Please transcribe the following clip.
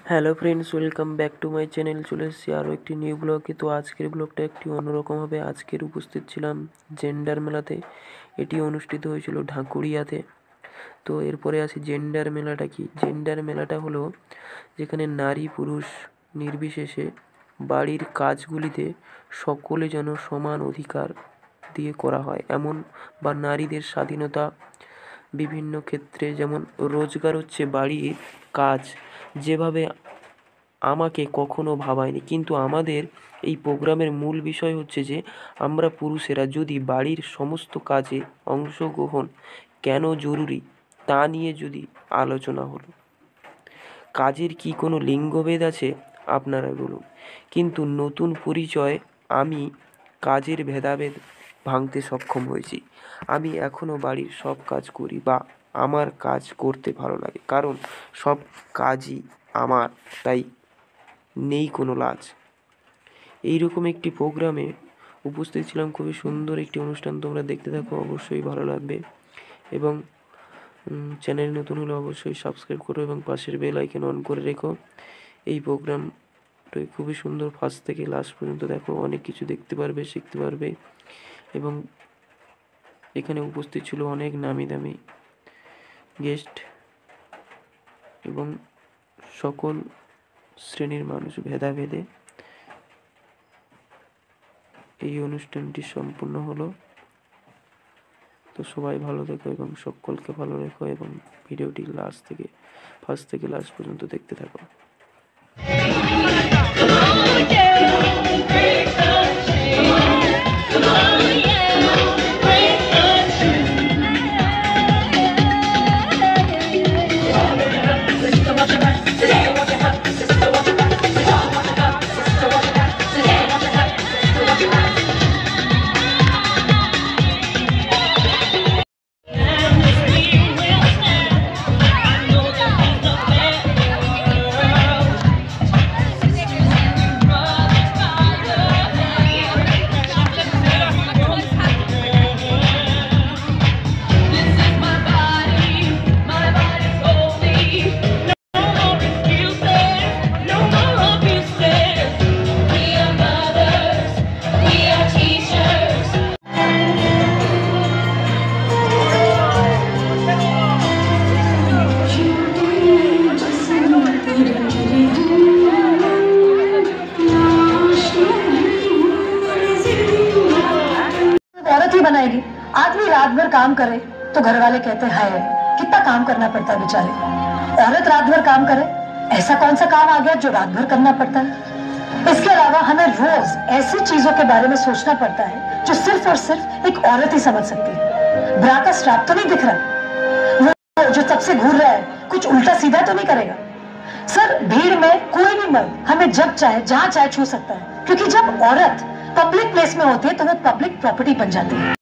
Hello friends, welcome back to my channel. চলে এসেছি আরও একটি নিউ ব্লগে। তো আজকের ব্লগটা একটি অন্যরকম হবে। আজকের উপস্থিত ছিলাম জেন্ডার মেলাতে। এটি অনুষ্ঠিত হয়েছিল ঢাকুরিয়াতে। তো এরপরে আসি জেন্ডার মেলাটা কি। জেন্ডার মেলাটা হলো যেখানে নারী পুরুষ নির্বিশেষে বাড়ির কাজগুলিতে সকলে যেন সমান অধিকার দিয়ে করা হয় এমন, বা নারীদের স্বাধীনতা বিভিন্ন ক্ষেত্রে, যেমন রোজগার হচ্ছে বাড়ির কাজ, যেভাবে আমাকে কখনো ভাবায়নি। কিন্তু আমাদের এই প্রোগ্রামের মূল বিষয় হচ্ছে যে আমরা পুরুষেরা যদি বাড়ির সমস্ত কাজে অংশগ্রহণ কেন জরুরি তা নিয়ে যদি আলোচনা হলো। কাজের কি কোনো লিঙ্গভেদ আছে আপনারা বলুন। কিন্তু নতুন পরিচয় আমি কাজের ভেদাভেদ ভাঙতে সক্ষম হয়েছি। আমি এখনও বাড়ির সব কাজ করি, বা আমার কাজ করতে ভালো লাগে, কারণ সব কাজই আমার, তাই নেই কোনো লাজ। এইরকম একটি প্রোগ্রামে উপস্থিত ছিলাম। খুবই সুন্দর একটি অনুষ্ঠান, তোমরা দেখতে থাকো, অবশ্যই ভালো লাগবে। এবং চ্যানেল নতুন হলে অবশ্যই সাবস্ক্রাইব করো এবং পাশের বেল আইকন অন করে রেখো। এই প্রোগ্রামটা খুবই সুন্দর, ফার্স্ট থেকে লাস্ট পর্যন্ত দেখো, অনেক কিছু দেখতে পারবে, শিখতে পারবে। এবং এখানে উপস্থিত ছিল অনেক নামি দামি গেস্ট এবং সকল শ্রেণীর মানুষ ভেদাভেদে এই অনুষ্ঠানটি সম্পূর্ণ হলো। তো সবাই ভালো থেকো এবং সকলকে ভালো রেখো, এবং ভিডিওটি ফার্স্ট থেকে লাস্ট পর্যন্ত দেখতে থাকো। बनाएगी। आदमी रात भर काम करे तो घर वाले कहते हैं हाय कितना काम करना पड़ता है बेचारे। औरत रात भर काम करे, ऐसा कौन सा काम आ गया जो रात भर करना पड़ता है। इसके अलावा हमें रोज ऐसी चीजों के बारे में सोचना पड़ता है जो सिर्फ और सिर्फ एक औरत ही समझ सकती है। ब्रा का स्ट्रैप तो नहीं दिख रहा, वो जो सबसे घूर रहा है कुछ उल्टा सीधा तो नहीं करेगा। सर भीड़ में कोई भी मर्द हमें जब चाहे जहां चाहे छू सकता है, क्योंकि जब औरत पब्लिक प्लेस में होती है तो वो पब्लिक प्रॉपर्टी बन जाती है।